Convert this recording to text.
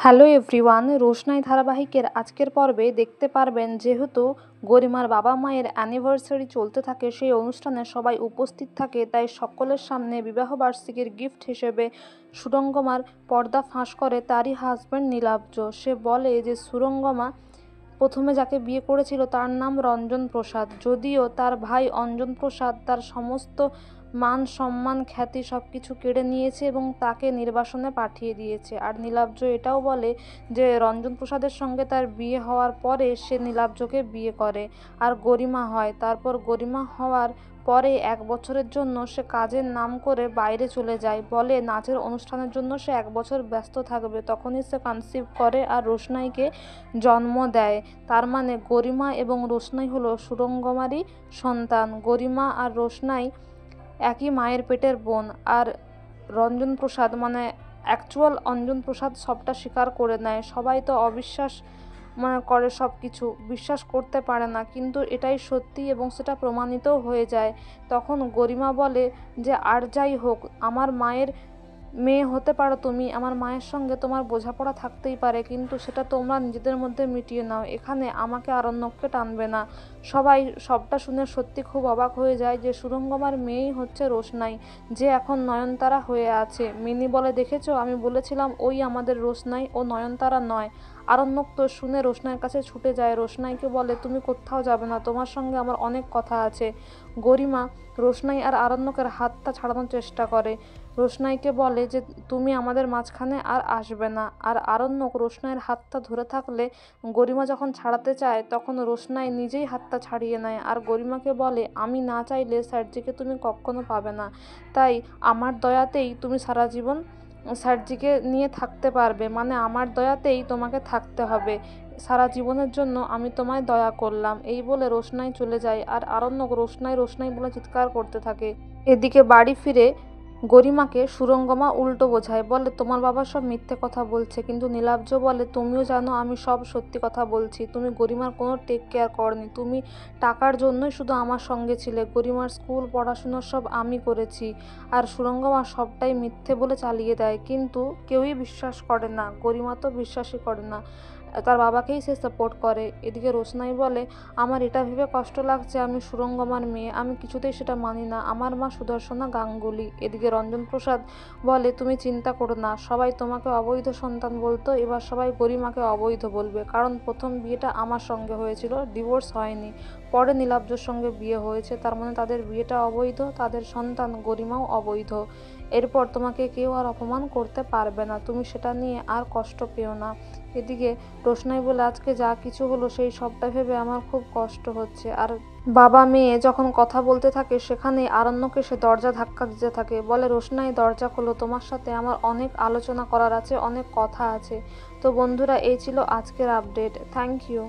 Hello everyone, রোশনাই ধারাবাহিকের আজকের পর্বে দেখতে পারবেন যেহেতু গরিমার বাবা মায়ের অ্যানিভার্সারি চলতে থাকে, সেই অনুষ্ঠানে সবাই উপস্থিত থাকে, তাই সকলের সামনে বিবাহবার্ষিকীর গিফট হিসেবে সুরঙ্গমার পর্দা ফাঁস করে তারই হাজব্যান্ড নীলাব্জ। সে বলে যে সুরঙ্গমা প্রথমে যাকে বিয়ে করেছিল তার নাম রঞ্জন প্রসাদ, যদিও তার ভাই অঞ্জন প্রসাদ তার সমস্ত মান সম্মান খ্যাতি সব কিছু কেড়ে নিয়েছে এবং তাকে নির্বাসনে পাঠিয়ে দিয়েছে। আর নীলাব্জ এটাও বলে যে রঞ্জন প্রসাদের সঙ্গে তার বিয়ে হওয়ার পরে সে নীলাব্জকে বিয়ে করে আর গরিমা হয়। তারপর গরিমা হওয়ার পরে 1 বছরের জন্য সে কাজের নাম করে বাইরে চলে যায়, বলে নাচের অনুষ্ঠানের জন্য সে 1 বছর ব্যস্ত থাকবে। তখনই সে কনসিভ করে আর রোশনাইকে জন্ম দেয়। তার মানে গরিমা এবং রোশনাই হলো সুরঙ্গমারই সন্তান। গরিমা আর রোশনাই একই মায়ের পেটের বোন। আর রঞ্জন প্রসাদ মানে অ্যাকচুয়াল অঞ্জন প্রসাদ সবটা স্বীকার করে নেয়। সবাই তো অবিশ্বাস করে, সব কিছু বিশ্বাস করতে পারে না, কিন্তু এটাই সত্যি এবং সেটা প্রমাণিতও হয়ে যায়। তখন গরিমা বলে যে আর যাই হোক, আমার মায়ের মেয়ে হতে পারো তুমি, আমার মায়ের সঙ্গে তোমার বোঝাপড়া থাকতেই পারে, কিন্তু সেটা তোমরা নিজেদের মধ্যে মিটিয়ে নাও, এখানে আমাকে আরণ্যককে টানবে না। সবাই সবটা শুনে সত্যি খুব অবাক হয়ে যায় যে সুরঙ্গমার মেয়েই হচ্ছে রোশনাই, যে এখন নয়নতারা হয়ে আছে। মিনি বলে দেখেছো, আমি বলেছিলাম ওই আমাদের রোশনাই, ও নয়নতারা নয়। আরণ্যক তো শুনে রোশনাইয়ের কাছে ছুটে যায়, রোশনাইকে বলে তুমি কোথাও যাবে না, তোমার সঙ্গে আমার অনেক কথা আছে। গরিমা রোশনাই আর আরণ্যকের হাতটা ছাড়ানোর চেষ্টা করে, রোশনাইকে বলে যে তুমি আমাদের মাঝখানে আর আসবে না। আর আরণ্যক রোশনাইয়ের হাতটা ধরে থাকলে গরিমা যখন ছাড়াতে চায় তখন রোশনাই নিজেই হাতটা ছাড়িয়ে নেয় আর গরিমাকে বলে আমি না চাইলে স্যারজিকে তুমি কখনো পাবে না, তাই আমার দয়াতেই তুমি সারা জীবন স্যারজিকে নিয়ে থাকতে পারবে, মানে আমার দয়াতেই তোমাকে থাকতে হবে, সারা জীবনের জন্য আমি তোমায় দয়া করলাম। এই বলে রোশনাই চলে যায় আর আরণ্যক রোশনাই রোশনাই বলে চিৎকার করতে থাকে। এদিকে বাড়ি ফিরে গরিমাকে সুরঙ্গমা উল্টো বোঝায়, বলে তোমার বাবা সব মিথ্যে কথা বলছে, কিন্তু নীলাব্জ বলে তুমিও জানো আমি সব সত্যি কথা বলছি, তুমি গরিমার কোনো টেক কেয়ার করনি, তুমি টাকার জন্যই শুধু আমার সঙ্গে ছিলে, গরিমার স্কুল পড়াশুনো সব আমি করেছি। আর সুরঙ্গমা সবটাই মিথ্যে বলে চালিয়ে দেয়, কিন্তু কেউই বিশ্বাস করে না, গরিমা তো বিশ্বাসই করে না, তার বাবাকেই সে সাপোর্ট করে। এদিকে রোশনাই বলে আমার এটা ভেবে কষ্ট লাগছে আমি সুরঙ্গমার মেয়ে, আমি কিছুতেই সেটা মানি না, আমার মা সুদর্শনা গাঙ্গুলি। এদিকে রঞ্জন প্রসাদ বলে তুমি চিন্তা করো না, সবাই তোমাকে অবৈধ সন্তান বলতো, এবার সবাই গরিমাকে অবৈধ বলবে, কারণ প্রথম বিয়েটা আমার সঙ্গে হয়েছিল, ডিভোর্স হয়নি, পরে নীলাব্জর সঙ্গে বিয়ে হয়েছে, তার মানে তাদের বিয়েটা অবৈধ, তাদের সন্তান গরিমাও অবৈধ। এরপর তোমাকে কেউ আর অপমান করতে পারবে না, তুমি সেটা নিয়ে আর কষ্ট পেও না। এদিকে রোশনাই বলে আজকে যা কিছু হলো সেই সবটা ভেবে আমার খুব কষ্ট হচ্ছে। আর বাবা মেয়ে যখন কথা বলতে থাকে সেখানে আরণ্যকে সে দরজা ধাক্কা দিতে থাকে, বলে রোশনাই দরজা খোলো, তোমার সাথে আমার অনেক আলোচনা করার আছে, অনেক কথা আছে। তো বন্ধুরা, এই ছিল আজকের আপডেট। Thank you.